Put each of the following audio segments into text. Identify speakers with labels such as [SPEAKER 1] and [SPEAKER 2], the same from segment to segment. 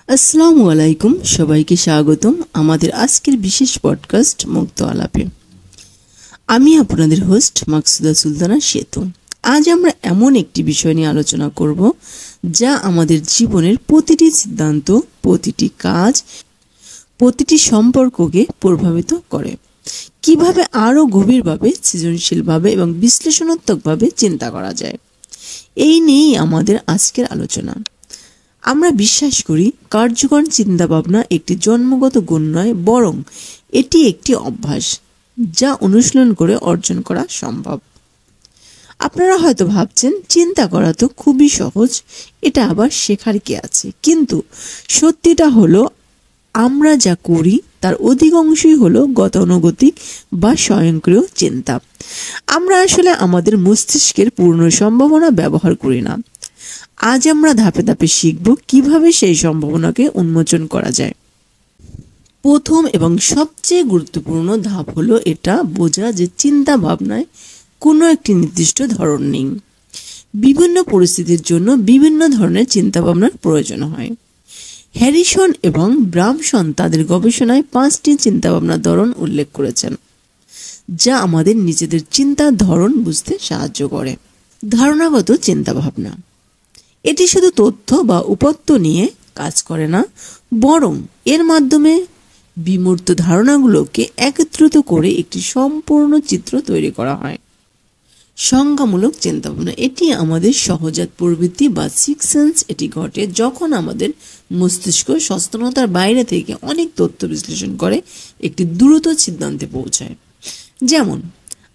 [SPEAKER 1] আসসালামু আলাইকুম, সবাইকে স্বাগতম আমাদের আজকের বিশেষ পডকাস্ট মুক্ত আলাপে। আমি আপনাদের হোস্ট মাকসুদা সুলতানা সেতু। আজ আমরা এমন একটি বিষয় নিয়ে আলোচনা করব যা আমাদের জীবনের প্রতিটি সিদ্ধান্ত, প্রতিটি কাজ, প্রতিটি সম্পর্ককে প্রভাবিত করে। কিভাবে আরও গভীরভাবে, সৃজনশীলভাবে এবং বিশ্লেষণাত্মকভাবে চিন্তা করা যায়, এই নিয়েই আমাদের আজকের আলোচনা। আমরা বিশ্বাস করি কার্যকর চিন্তাভাবনা একটি জন্মগত গুণ নয়, বরং এটি একটি অভ্যাস যা অনুশীলন করে অর্জন করা সম্ভব। আপনারা হয়তো ভাবছেন চিন্তা করা তো খুবই সহজ, এটা আবার শেখার কি আছে? কিন্তু সত্যিটা হলো আমরা যা করি তার অধিকাংশই হলো গতানুগতিক বা স্বয়ংক্রিয় চিন্তা। আমরা আসলে আমাদের মস্তিষ্কের পূর্ণ সম্ভাবনা ব্যবহার করি না। আজ আমরা ধাপে ধাপে শিখব কিভাবে সেই সম্ভাবনাকে উন্মোচন করা যায়। প্রথম এবং সবচেয়ে গুরুত্বপূর্ণ ধাপ হলো এটা বোঝা যে চিন্তা ভাবনায় কোনো একটি নির্দিষ্ট ধরন নেই। বিভিন্ন পরিস্থিতির জন্য বিভিন্ন ধরনের চিন্তা ভাবনার প্রয়োজন হয়। হ্যারিসন এবং ব্রামসন তাদের গবেষণায় 5টি চিন্তাভাবনার ধরন উল্লেখ করেছেন, যা আমাদের নিজেদের চিন্তার ধরন বুঝতে সাহায্য করে। ধারণাগত চিন্তাভাবনা এটি শুধু তথ্য বা উপাত্ত নিয়ে কাজ করে না, বরং এর মাধ্যমে বিমূর্ত ধারণাগুলোকে একত্রিত করে একটি সম্পূর্ণ চিত্র তৈরি করা হয়। সংজ্ঞামূলক চিন্তাভাবনা এটি আমাদের সহজাত প্রবৃত্তি বা সিক্স সেন্স। এটি ঘটে যখন আমাদের মস্তিষ্ক সচেতনতার বাইরে থেকে অনেক তথ্য বিশ্লেষণ করে একটি দ্রুত সিদ্ধান্তে পৌঁছায়। যেমন,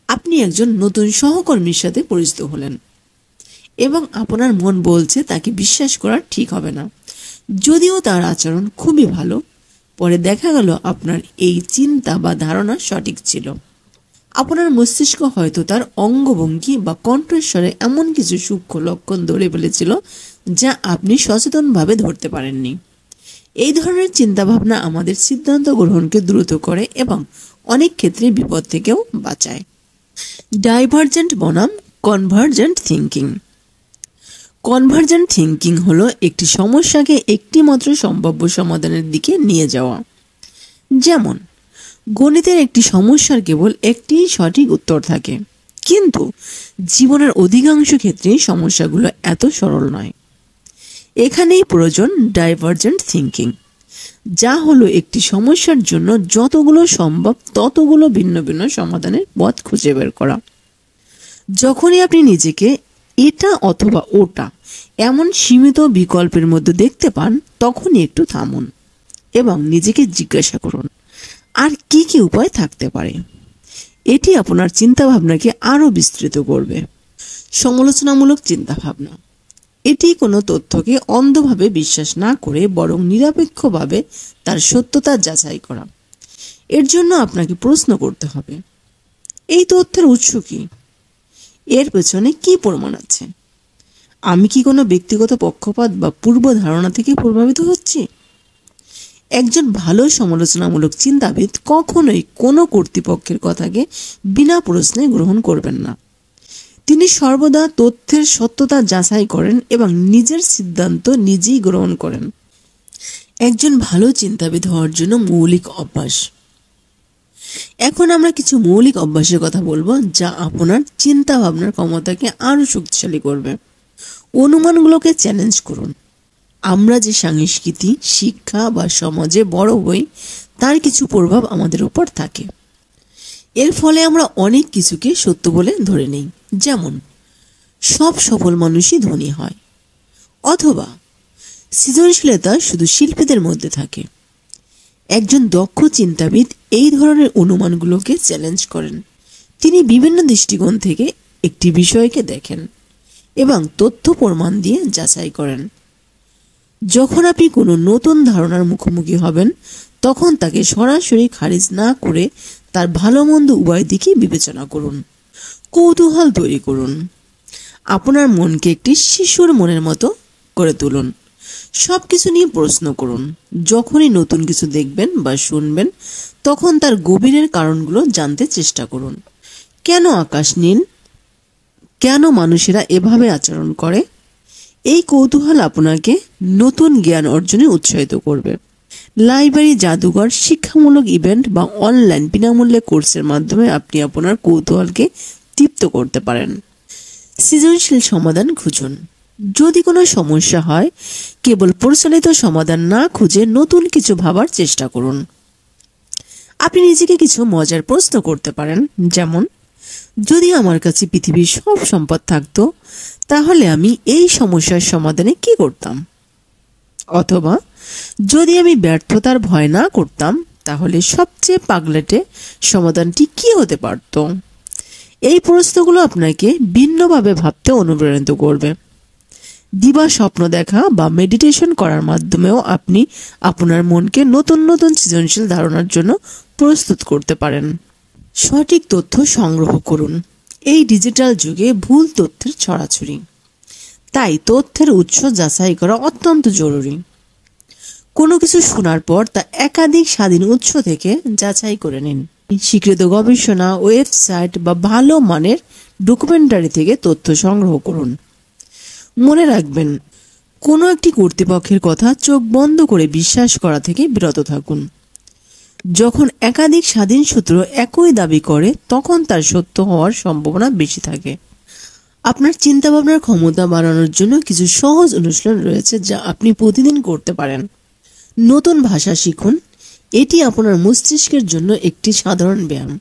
[SPEAKER 1] আপনি একজন নতুন সহকর্মীর সাথে পরিচিত হলেন এবং আপনার মন বলছে তাকে বিশ্বাস করা ঠিক হবে না, যদিও তার আচরণ খুবই ভালো। পরে দেখা গেল আপনার এই চিন্তা বা ধারণা সঠিক ছিল। আপনার মস্তিষ্ক হয়তো তার অঙ্গভঙ্গি বা কণ্ঠস্বরে এমন কিছু সূক্ষ্ম লক্ষণ ধরে ফেলেছিল যা আপনি সচেতনভাবে ধরতে পারেননি। এই ধরনের চিন্তাভাবনা আমাদের সিদ্ধান্ত গ্রহণকে দ্রুত করে এবং অনেক ক্ষেত্রে বিপদ থেকেও বাঁচায়। ডাইভার্জেন্ট বনাম কনভার্জেন্ট থিঙ্কিং। কনভার্জেন্ট থিঙ্কিং হলো একটি সমস্যাকে একটি মাত্র সম্ভাব্য সমাধানের দিকে নিয়ে যাওয়া। যেমন, গণিতের একটি সমস্যার কেবল একটি সঠিক উত্তর থাকে, কিন্তু জীবনের অধিকাংশ ক্ষেত্রে সমস্যাগুলো এত সরল নয়। এখানেই প্রয়োজন ডাইভার্জেন্ট থিঙ্কিং, যা হলো একটি সমস্যার জন্য যতগুলো সম্ভব ততগুলো ভিন্ন ভিন্ন সমাধানের পথ খুঁজে বের করা। যখনই আপনি নিজেকে এটা অথবা ওটা এমন সীমিত বিকল্পের মধ্যে দেখতে পান, তখনই একটু থামুন এবং নিজেকে জিজ্ঞাসা করুন আর কি কি উপায় থাকতে পারে। এটি আপনার চিন্তাভাবনাকে আরও বিস্তৃত করবে। সমালোচনামূলক চিন্তাভাবনা এটি কোনো তথ্যকে অন্ধভাবে বিশ্বাস না করে বরং নিরপেক্ষভাবে তার সত্যতা যাচাই করা। এর জন্য আপনাকে প্রশ্ন করতে হবে, এই তথ্যের উৎস কি? এর পেছনে কি প্রমাণ আছে? আমি কি কোনো ব্যক্তিগত পক্ষপাত বা পূর্ব ধারণা থেকে প্রভাবিত হচ্ছি? একজন ভালো সমালোচনামূলক চিন্তাবিদ কখনোই কোনো কর্তৃপক্ষের কথাকে বিনা প্রশ্নে গ্রহণ করবেন না। তিনি সর্বদা তথ্যের সত্যতা যাচাই করেন এবং নিজের সিদ্ধান্ত নিজেই গ্রহণ করেন। একজন ভালো চিন্তাবিদ হওয়ার জন্য মৌলিক অভ্যাস। এখন আমরা কিছু মৌলিক অভ্যাসের কথা বলবো যা আপনার চিন্তা ভাবনার ক্ষমতাকে আরো শক্তিশালী করবে। অনুমানগুলোকে চ্যালেঞ্জ করুন। আমরা যে সংস্কৃতি, শিক্ষা বা সমাজে বড় হই তার কিছু প্রভাব আমাদের উপর থাকে। এর ফলে আমরা অনেক কিছুকে সত্য বলে ধরে নেই। যেমন, সব সফল মানুষই ধনী হয়, অথবা সৃজনশীলতা শুধু শিল্পীদের মধ্যে থাকে। একজন দক্ষ চিন্তাবিদ এই ধরনের অনুমানগুলোকে চ্যালেঞ্জ করেন। তিনি বিভিন্ন দৃষ্টিকোণ থেকে একটি বিষয়কে দেখেন এবং তথ্য প্রমাণ দিয়ে যাচাই করেন। যখন আপনি কোনো নতুন ধারণার মুখোমুখি হবেন, তখন তাকে সরাসরি খারিজ না করে তার ভালো মন্দ উভয় দিকই বিবেচনা করুন। কৌতূহল তৈরি করুন। আপনার মনকে একটি শিশুর মনের মতো করে তুলুন। সবকিছু নিয়ে প্রশ্ন করুন। যখনই নতুন কিছু দেখবেন বা শুনবেন, তখন তার গভীরের কারণগুলো জানতে চেষ্টা করুন। কেন আকাশ নীল? কেন মানুষেরা এভাবে আচরণ করে? এই কৌতূহল আপনাকে নতুন জ্ঞান অর্জনে উৎসাহিত করবে। লাইব্রেরি, জাদুঘর, শিক্ষামূলক ইভেন্ট বা অনলাইন বিনামূল্যে কোর্সের মাধ্যমে আপনি আপনার কৌতূহলকে তৃপ্ত করতে পারেন। সৃজনশীল সমাধান খুঁজুন। যদি কোনো সমস্যা হয়, কেবল প্রচলিত সমাধান না খুঁজে নতুন কিছু ভাবার চেষ্টা করুন। আপনি নিজেকে কিছু মজার প্রশ্ন করতে পারেন, যেমন, যদি আমার কাছে পৃথিবীর সব সম্পদ থাকতো, তাহলে আমি এই সমস্যার সমাধানে কি করতাম? অথবা, যদি আমি ব্যর্থতার ভয় না করতাম, তাহলে সবচেয়ে পাগলাটে সমাধানটি কি হতে পারত? এই প্রশ্নগুলো আপনাকে ভিন্নভাবে ভাবতে অনুপ্রাণিত করবে। দিবা স্বপ্ন দেখা বা মেডিটেশন করার মাধ্যমেও আপনি আপনার মনকে নতুন নতুন সৃজনশীল ধারণার জন্য প্রস্তুত করতে পারেন। সঠিক তথ্য সংগ্রহ করুন। এই ডিজিটাল যুগে ভুল তথ্যের ছড়াছড়ি, তাই তথ্যের উৎস যাচাই করা অত্যন্ত জরুরি। কোনো কিছু শোনার পর তা একাধিক স্বাধীন উৎস থেকে যাচাই করে নিন। স্বীকৃত গবেষণা, ওয়েবসাইট বা ভালো মানের ডকুমেন্টারি থেকে তথ্য সংগ্রহ করুন। মনে রাখবেন, কোনো একটি কর্তৃপক্ষের কথা চোখ বন্ধ করে বিশ্বাস করা থেকে বিরত থাকুন। যখন একাধিক স্বাধীন সূত্র একই দাবি করে, তখন তার সত্য হওয়ার সম্ভাবনা বেশি থাকে। আপনার চিন্তাভাবনার ক্ষমতা বাড়ানোর জন্য কিছু সহজ অনুশীলন রয়েছে যা আপনি প্রতিদিন করতে পারেন। নতুন ভাষা শিখুন। এটি আপনার মস্তিষ্কের জন্য একটি সাধারণ ব্যায়াম।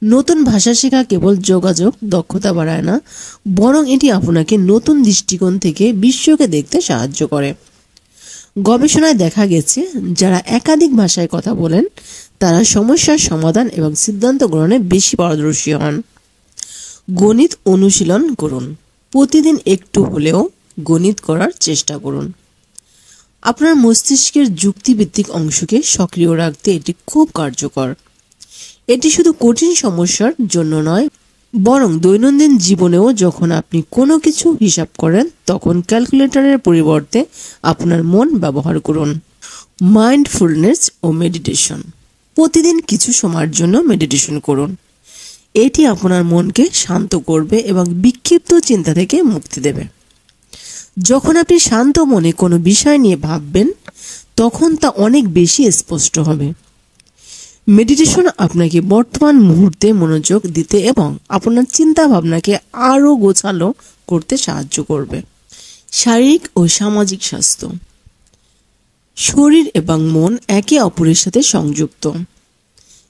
[SPEAKER 1] নতুন ভাষা শেখা কেবল যোগাযোগ দক্ষতা বাড়ায় না, বরং এটি আপনাকে নতুন দৃষ্টিকোণ থেকে বিশ্বকে দেখতে সাহায্য করে। গবেষণায় দেখা গেছে, যারা একাধিক ভাষায় কথা বলেন তারা সমস্যার সমাধান এবং সিদ্ধান্ত গ্রহণে বেশি পারদর্শী হন। গণিত অনুশীলন করুন। প্রতিদিন একটু হলেও গণিত করার চেষ্টা করুন। আপনার মস্তিষ্কের যুক্তিভিত্তিক অংশকে সক্রিয় রাখতে এটি খুব কার্যকর। এটি শুধু কঠিন সমস্যার জন্য নয়, বরং দৈনন্দিন জীবনেও যখন আপনি কোনো কিছু হিসাব করেন, তখন ক্যালকুলেটরের পরিবর্তে আপনার মন ব্যবহার করুন। মাইন্ডফুলনেস ও মেডিটেশন। প্রতিদিন কিছু সময়ের জন্য মেডিটেশন করুন। এটি আপনার মনকে শান্ত করবে এবং বিক্ষিপ্ত চিন্তা থেকে মুক্তি দেবে। যখন আপনি শান্ত মনে কোনো বিষয় নিয়ে ভাববেন, তখন তা অনেক বেশি স্পষ্ট হবে। মেডিটেশন আপনাকে বর্তমান মুহূর্তে মনোযোগ দিতে এবং আপনার চিন্তা ভাবনাকে আরও গোছালো করতে সাহায্য করবে। শারীরিক ও সামাজিক স্বাস্থ্য। শরীর এবং মন একে অপরের সাথে সংযুক্ত।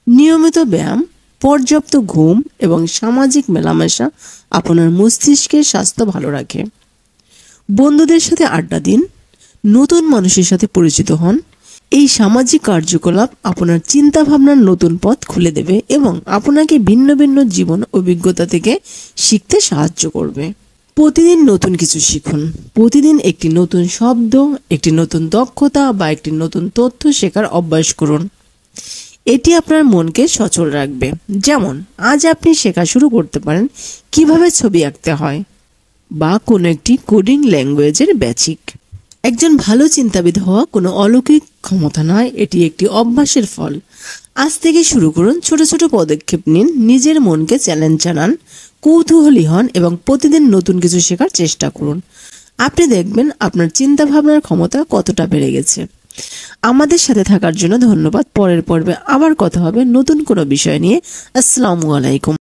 [SPEAKER 1] নিয়মিত ব্যায়াম, পর্যাপ্ত ঘুম এবং সামাজিক মেলামেশা আপনার মস্তিষ্কের স্বাস্থ্য ভালো রাখে। বন্ধুদের সাথে আড্ডা দিন, নতুন মানুষের সাথে পরিচিত হন। এই সামাজিক কার্যকলাপ আপনার চিন্তা ভাবনার নতুন পথ খুলে দেবে এবং আপনাকে ভিন্ন ভিন্ন জীবন অভিজ্ঞতা থেকে শিখতে সাহায্য করবে। প্রতিদিন নতুন কিছু শিখুন। প্রতিদিন একটি নতুন শব্দ, একটি নতুন দক্ষতা বা একটি নতুন তথ্য শেখার অভ্যাস করুন। এটি আপনার মনকে সচল রাখবে। যেমন, আজ আপনি শেখা শুরু করতে পারেন কিভাবে ছবি আঁকতে হয় বা কোনো একটি কোডিং ল্যাঙ্গুয়েজের বেসিক। একজন ভালো চিন্তাবিদ হওয়া কোনো অলৌকিক ক্ষমতা নয়, এটি একটি অভ্যাসের ফল। আজ থেকে শুরু করুন, ছোট ছোট পদক্ষেপ নিন, নিজের মনকে চ্যালেঞ্জ জানান, কৌতূহলী হন এবং প্রতিদিন নতুন কিছু শেখার চেষ্টা করুন। আপনি দেখবেন আপনার চিন্তা ভাবনার ক্ষমতা কতটা বেড়ে গেছে। আমাদের সাথে থাকার জন্য ধন্যবাদ। পরের পর্বে আবার কথা হবে নতুন কোনো বিষয় নিয়ে। আসসালামু আলাইকুম।